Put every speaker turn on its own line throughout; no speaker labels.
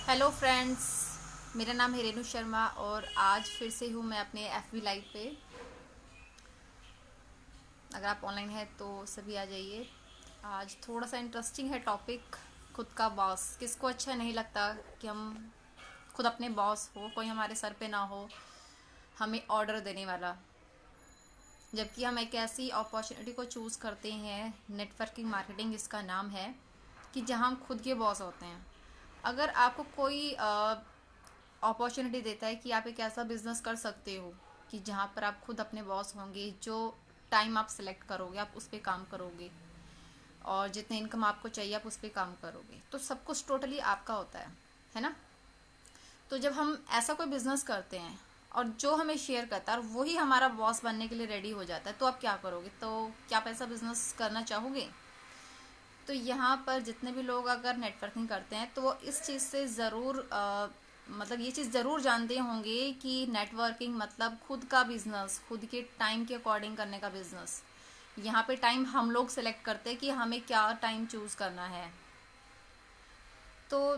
Hello friends, मेरा नाम है रेनू शर्मा और आज फिर से हूँ मैं अपने एफबी लाइव पे। अगर आप ऑनलाइन हैं तो सभी आ जाइए। आज थोड़ा सा इंटरेस्टिंग है टॉपिक। खुद का बॉस किसको अच्छा नहीं लगता कि हम खुद अपने बॉस हो, कोई हमारे सर पे ना हो हमें ऑर्डर देने वाला। जबकि हम एक ऐसी अपॉर्चुनिटी को चूज़ करते हैं, नेटवर्किंग मार्केटिंग इसका नाम है, कि जहाँ हम खुद के बॉस होते हैं। अगर आपको कोई अपॉर्चुनिटी देता है कि आप एक ऐसा बिजनेस कर सकते हो कि जहाँ पर आप खुद अपने बॉस होंगे, जो टाइम आप सेलेक्ट करोगे आप उस पर काम करोगे और जितने इनकम आपको चाहिए आप उस पर काम करोगे, तो सब कुछ टोटली आपका होता है ना। तो जब हम ऐसा कोई बिजनेस करते हैं और जो हमें शेयर करता है और वही हमारा बॉस बनने के लिए रेडी हो जाता है, तो आप क्या करोगे? तो क्या आप ऐसा बिजनेस करना चाहोगे? तो यहाँ पर जितने भी लोग अगर नेटवर्किंग करते हैं तो वो इस चीज़ से ज़रूर मतलब ये चीज़ ज़रूर जानते होंगे कि नेटवर्किंग मतलब खुद का बिजनेस, खुद के टाइम के अकॉर्डिंग करने का बिजनेस। यहाँ पे टाइम हम लोग सेलेक्ट करते हैं कि हमें क्या टाइम चूज़ करना है। तो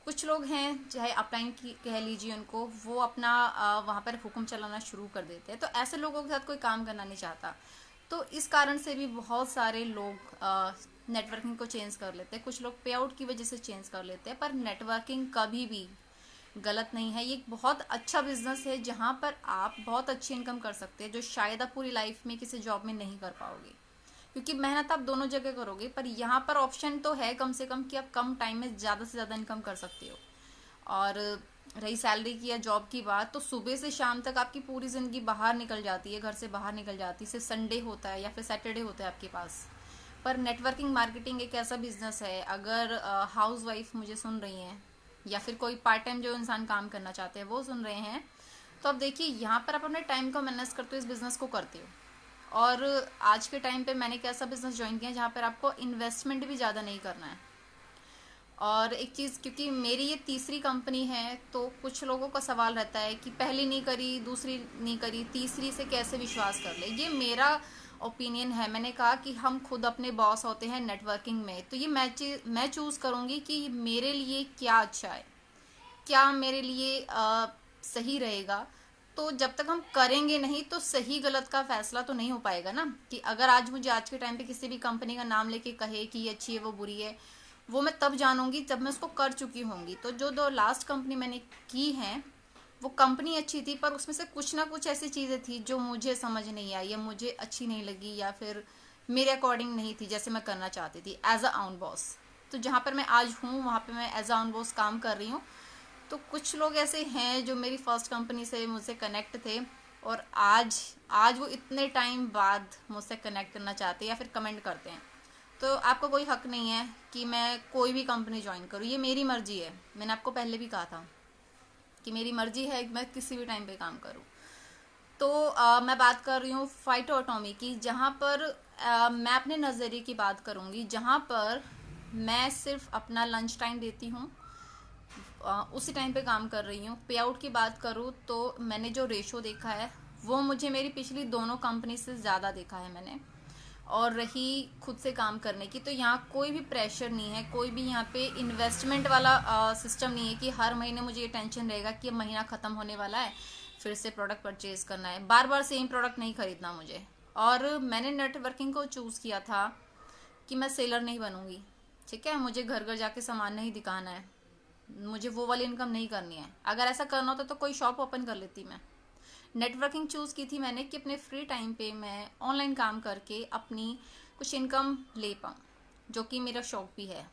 कुछ लोग हैं, चाहे अपलाइन की कह लीजिए उनको, वो अपना वहाँ पर हुक्म चलाना शुरू कर देते हैं, तो ऐसे लोगों के साथ कोई काम करना नहीं चाहता। तो इस कारण से भी बहुत सारे लोग नेटवर्किंग को चेंज कर लेते हैं। कुछ लोग पे आउट की वजह से चेंज कर लेते हैं, पर नेटवर्किंग कभी भी गलत नहीं है। ये एक बहुत अच्छा बिजनेस है जहाँ पर आप बहुत अच्छी इनकम कर सकते हैं, जो शायद आप पूरी लाइफ में किसी जॉब में नहीं कर पाओगे, क्योंकि मेहनत आप दोनों जगह करोगे। पर यहाँ पर ऑप्शन तो है कम से कम कि आप कम टाइम में ज़्यादा से ज़्यादा इनकम कर सकते हो। और रही सैलरी की या जॉब की बात, तो सुबह से शाम तक आपकी पूरी ज़िंदगी बाहर निकल जाती है, घर से बाहर निकल जाती है। सिर्फ संडे होता है या फिर सैटरडे होता है आपके पास। पर नेटवर्किंग मार्केटिंग एक ऐसा बिजनेस है, अगर हाउस वाइफ मुझे सुन रही हैं या फिर कोई पार्ट टाइम जो इंसान काम करना चाहते हैं वो सुन रहे हैं, तो अब देखिए यहाँ पर आप अपने टाइम को मैनेज करते हो, इस बिज़नेस को करते हो। और आज के टाइम पे मैंने एक ऐसा बिज़नेस ज्वाइन किया जहाँ पर आपको इन्वेस्टमेंट भी ज़्यादा नहीं करना है। और एक चीज़, क्योंकि मेरी ये तीसरी कंपनी है, तो कुछ लोगों का सवाल रहता है कि पहली नहीं करी, दूसरी नहीं करी, तीसरी से कैसे विश्वास कर ले। ये मेरा ओपिनियन है। मैंने कहा कि हम खुद अपने बॉस होते हैं नेटवर्किंग में, तो ये मैं चूज़ करूँगी कि मेरे लिए क्या अच्छा है, क्या मेरे लिए सही रहेगा। तो जब तक हम करेंगे नहीं तो सही गलत का फैसला तो नहीं हो पाएगा ना। कि अगर आज मुझे आज के टाइम पे किसी भी कंपनी का नाम लेके कहे कि ये अच्छी है वो बुरी है, वो मैं तब जानूंगी जब मैं उसको कर चुकी होंगी। तो जो दो लास्ट कंपनी मैंने की हैं, वो कंपनी अच्छी थी, पर उसमें से कुछ ना कुछ ऐसी चीज़ें थी जो मुझे समझ नहीं आई या मुझे अच्छी नहीं लगी या फिर मेरे अकॉर्डिंग नहीं थी जैसे मैं करना चाहती थी एज अ ऑन बॉस। तो जहाँ पर मैं आज हूँ वहाँ पे मैं एज अ ऑन बॉस काम कर रही हूँ। तो कुछ लोग ऐसे हैं जो मेरी फर्स्ट कंपनी से मुझसे कनेक्ट थे और आज आज वो इतने टाइम बाद मुझसे कनेक्ट करना चाहते हैं या फिर कमेंट करते हैं। तो आपको कोई हक नहीं है कि मैं कोई भी कंपनी ज्वाइन करूँ, ये मेरी मर्जी है। मैंने आपको पहले भी कहा था कि मेरी मर्जी है कि मैं किसी भी टाइम पे काम करूँ। तो मैं बात कर रही हूँ फाइटोटॉमी की, जहाँ पर मैं अपने नज़रिए की बात करूँगी, जहाँ पर मैं सिर्फ अपना लंच टाइम देती हूँ, उसी टाइम पे काम कर रही हूँ। पे आउट की बात करूँ तो मैंने जो रेशो देखा है वो मुझे मेरी पिछली दोनों कंपनी से ज़्यादा देखा है मैंने। और रही खुद से काम करने की, तो यहाँ कोई भी प्रेशर नहीं है, कोई भी यहाँ पे इन्वेस्टमेंट वाला सिस्टम नहीं है कि हर महीने मुझे ये टेंशन रहेगा कि अब महीना ख़त्म होने वाला है, फिर से प्रोडक्ट परचेज करना है, बार बार सेम प्रोडक्ट नहीं खरीदना मुझे। और मैंने नेटवर्किंग को चूज़ किया था कि मैं सेलर नहीं बनूंगी। ठीक है, मुझे घर घर जाके सामान नहीं दिखाना है, मुझे वो वाली इनकम नहीं करनी है। अगर ऐसा करना होता तो कोई शॉप ओपन कर लेती मैं। नेटवर्किंग चूज़ की थी मैंने कि अपने फ्री टाइम पे मैं ऑनलाइन काम करके अपनी कुछ इनकम ले पाऊँ, जो कि मेरा शौक भी है।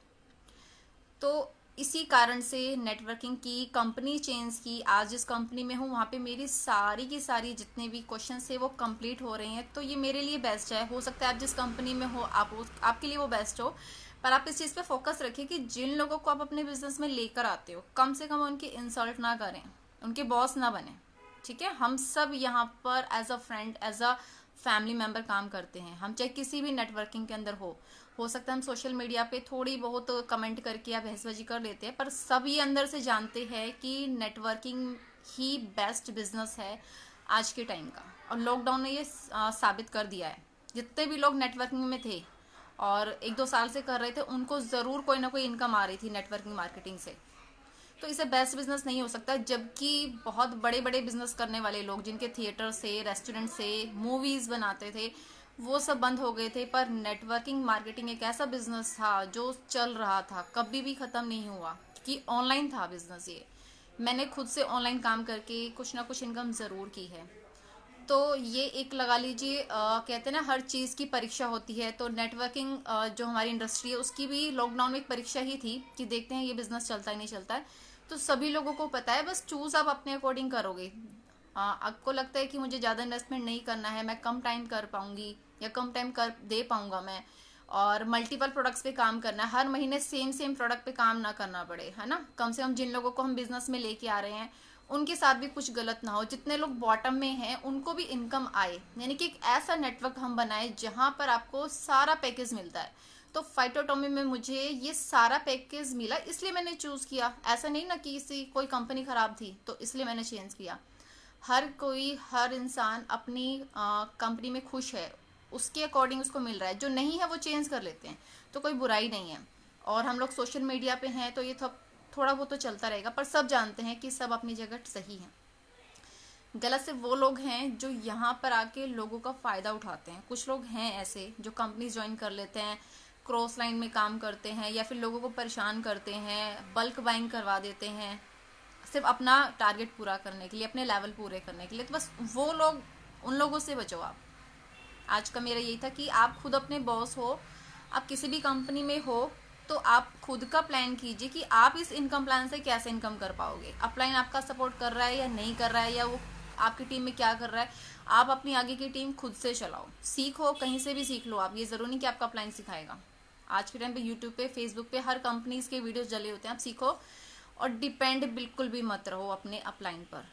तो इसी कारण से नेटवर्किंग की कंपनी चेंज की। आज जिस कंपनी में हूँ वहाँ पे मेरी सारी की सारी जितने भी क्वेश्चन है वो कंप्लीट हो रहे हैं, तो ये मेरे लिए बेस्ट है। हो सकता है आप जिस कंपनी में हो आपके लिए वो बेस्ट हो, पर आप इस चीज़ पे फोकस रखिए कि जिन लोगों को आप अपने बिजनेस में लेकर आते हो कम से कम उनकी इंसल्ट ना करें, उनके बॉस ना बने। ठीक है, हम सब यहाँ पर as a friend, as a family member काम करते हैं। हम चाहे किसी भी नेटवर्किंग के अंदर हो सकता है हम सोशल मीडिया पे थोड़ी बहुत कमेंट करके या बहसबाजी कर लेते हैं, पर सब ये अंदर से जानते हैं कि नेटवर्किंग ही बेस्ट बिजनेस है आज के टाइम का। और लॉकडाउन ने ये साबित कर दिया है। जितने भी लोग नेटवर्किंग में थे और 1-2 साल से कर रहे थे, उनको ज़रूर कोई ना कोई इनकम आ रही थी नेटवर्किंग मार्केटिंग से। तो इसे बेस्ट बिजनेस नहीं हो सकता। जबकि बहुत बड़े बड़े बिजनेस करने वाले लोग जिनके थिएटर से, रेस्टोरेंट से, मूवीज बनाते थे, वो सब बंद हो गए थे। पर नेटवर्किंग मार्केटिंग एक ऐसा बिजनेस था जो चल रहा था, कभी भी खत्म नहीं हुआ, कि ऑनलाइन था बिजनेस ये। मैंने खुद से ऑनलाइन काम करके कुछ ना कुछ इनकम ज़रूर की है। तो ये एक लगा लीजिए, कहते हैं ना हर चीज़ की परीक्षा होती है, तो नेटवर्किंग जो हमारी इंडस्ट्री है उसकी भी लॉकडाउन में एक परीक्षा ही थी कि देखते हैं ये बिजनेस चलता है नहीं चलता है। तो सभी लोगों को पता है, बस चूज आप अपने अकॉर्डिंग करोगे। आपको लगता है कि मुझे ज़्यादा इन्वेस्टमेंट नहीं करना है, मैं कम टाइम कर पाऊंगी या कम टाइम कर दे पाऊंगा मैं, और मल्टीपल प्रोडक्ट्स पे काम करना है, हर महीने सेम सेम प्रोडक्ट पे काम ना करना पड़े, है ना। कम से कम जिन लोगों को हम बिजनेस में लेके आ रहे हैं उनके साथ भी कुछ गलत ना हो, जितने लोग बॉटम में हैं उनको भी इनकम आए, यानी कि एक ऐसा नेटवर्क हम बनाए जहां पर आपको सारा पैकेज मिलता है। तो फाइटोटॉमी में मुझे ये सारा पैकेज मिला, इसलिए मैंने चूज किया। ऐसा नहीं ना कि कोई कंपनी खराब थी तो इसलिए मैंने चेंज किया। हर कोई, हर इंसान अपनी कंपनी में खुश है, उसके अकॉर्डिंग उसको मिल रहा है। जो नहीं है वो चेंज कर लेते हैं, तो कोई बुराई नहीं है। और हम लोग सोशल मीडिया पे हैं तो ये थोड़ा बहुत तो चलता रहेगा, पर सब जानते हैं कि सब अपनी जगह सही है। गलत से वो लोग हैं जो यहाँ पर आके लोगों का फ़ायदा उठाते हैं। कुछ लोग हैं ऐसे जो कंपनीज ज्वाइन कर लेते हैं, क्रॉस लाइन में काम करते हैं, या फिर लोगों को परेशान करते हैं, बल्क बाइंग करवा देते हैं सिर्फ अपना टारगेट पूरा करने के लिए, अपने लेवल पूरे करने के लिए। तो बस वो लोग, उन लोगों से बचो आप। आज का मेरा यही था कि आप खुद अपने बॉस हो, आप किसी भी कंपनी में हो, तो आप खुद का प्लान कीजिए कि आप इस इनकम प्लान से कैसे इनकम कर पाओगे। अपलाइन आपका सपोर्ट कर रहा है या नहीं कर रहा है, या वो आपकी टीम में क्या कर रहा है, आप अपनी आगे की टीम खुद से चलाओ, सीखो, कहीं से भी सीख लो आप। ये जरूरी नहीं कि आपका अपलाइन सिखाएगा। आज के टाइम पे यूट्यूब पे, फेसबुक पे हर कंपनीज के वीडियोस डले होते हैं, आप सीखो। और डिपेंड बिल्कुल भी मत रहो अपने अपलाइन पर।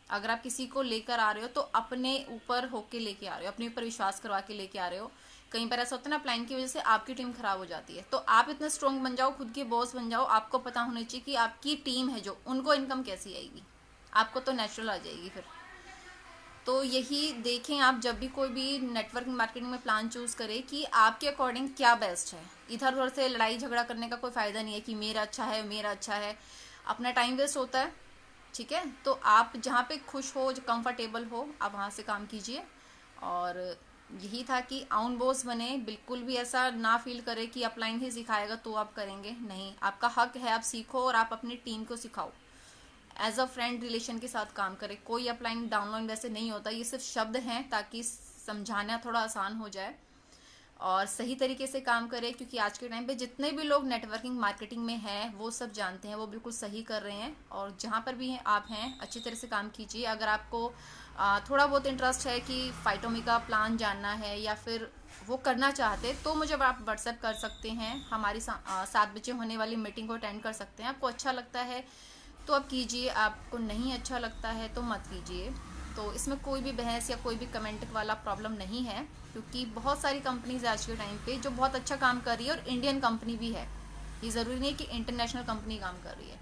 अगर आप किसी को लेकर आ रहे हो तो अपने ऊपर होके लेके आ रहे हो, अपने ऊपर विश्वास करवा के लेके आ रहे हो। कहीं पर ऐसा होता है ना, अपलाइन की वजह से आपकी टीम खराब हो जाती है। तो आप इतना स्ट्रॉन्ग बन जाओ, खुद के बॉस बन जाओ। आपको पता होना चाहिए कि आपकी टीम है जो, उनको इनकम कैसी आएगी, आपको तो नेचुरल आ जाएगी फिर। तो यही देखें आप जब भी कोई भी नेटवर्किंग मार्केटिंग में प्लान चूज करें कि आपके अकॉर्डिंग क्या बेस्ट है। इधर उधर से लड़ाई झगड़ा करने का कोई फायदा नहीं है कि मेरा अच्छा है, मेरा अच्छा है, अपना टाइम वेस्ट होता है। ठीक है, तो आप जहाँ पे खुश हो, जो कंफर्टेबल हो, आप वहाँ से काम कीजिए। और यही था कि आउन बॉस बने, बिल्कुल भी ऐसा ना फील करे कि अपलाइन ही सिखाएगा तो आप करेंगे, नहीं। आपका हक है, आप सीखो और आप अपनी टीम को सिखाओ। एज अ फ्रेंड रिलेशन के साथ काम करें। कोई अपलाइन डाउनलाइन वैसे नहीं होता, ये सिर्फ शब्द हैं ताकि समझाना थोड़ा आसान हो जाए। और सही तरीके से काम करें, क्योंकि आज के टाइम पे जितने भी लोग नेटवर्किंग मार्केटिंग में हैं वो सब जानते हैं, वो बिल्कुल सही कर रहे हैं। और जहाँ पर भी हैं आप हैं, अच्छी तरह से काम कीजिए। अगर आपको थोड़ा बहुत इंटरेस्ट है कि फाइटोमी का प्लान जानना है या फिर वो करना चाहते, तो मुझे आप व्हाट्सएप कर सकते हैं। हमारी 7 बजे होने वाली मीटिंग को अटेंड कर सकते हैं। आपको अच्छा लगता है तो आप कीजिए, आपको नहीं अच्छा लगता है तो मत कीजिए। तो इसमें कोई भी बहस या कोई भी कमेंट वाला प्रॉब्लम नहीं है, क्योंकि बहुत सारी कंपनीज आज के टाइम पे जो बहुत अच्छा काम कर रही है, और इंडियन कंपनी भी है। ये ज़रूरी नहीं कि इंटरनेशनल कंपनी काम कर रही है।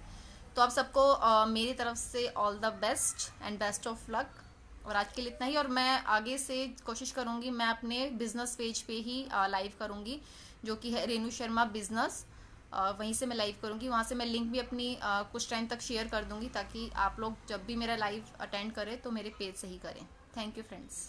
तो आप सबको मेरी तरफ से all the best and best of luck. और आज के लिए इतना ही। और मैं आगे से कोशिश करूँगी, मैं अपने बिजनेस पेज पे ही लाइव करूँगी, जो कि है रेनू शर्मा बिजनेस। वहीं से मैं लाइव करूँगी, वहाँ से मैं लिंक भी अपनी कुछ टाइम तक शेयर कर दूँगी, ताकि आप लोग जब भी मेरा लाइव अटेंड करें तो मेरे पेज से ही करें। Thank you friends.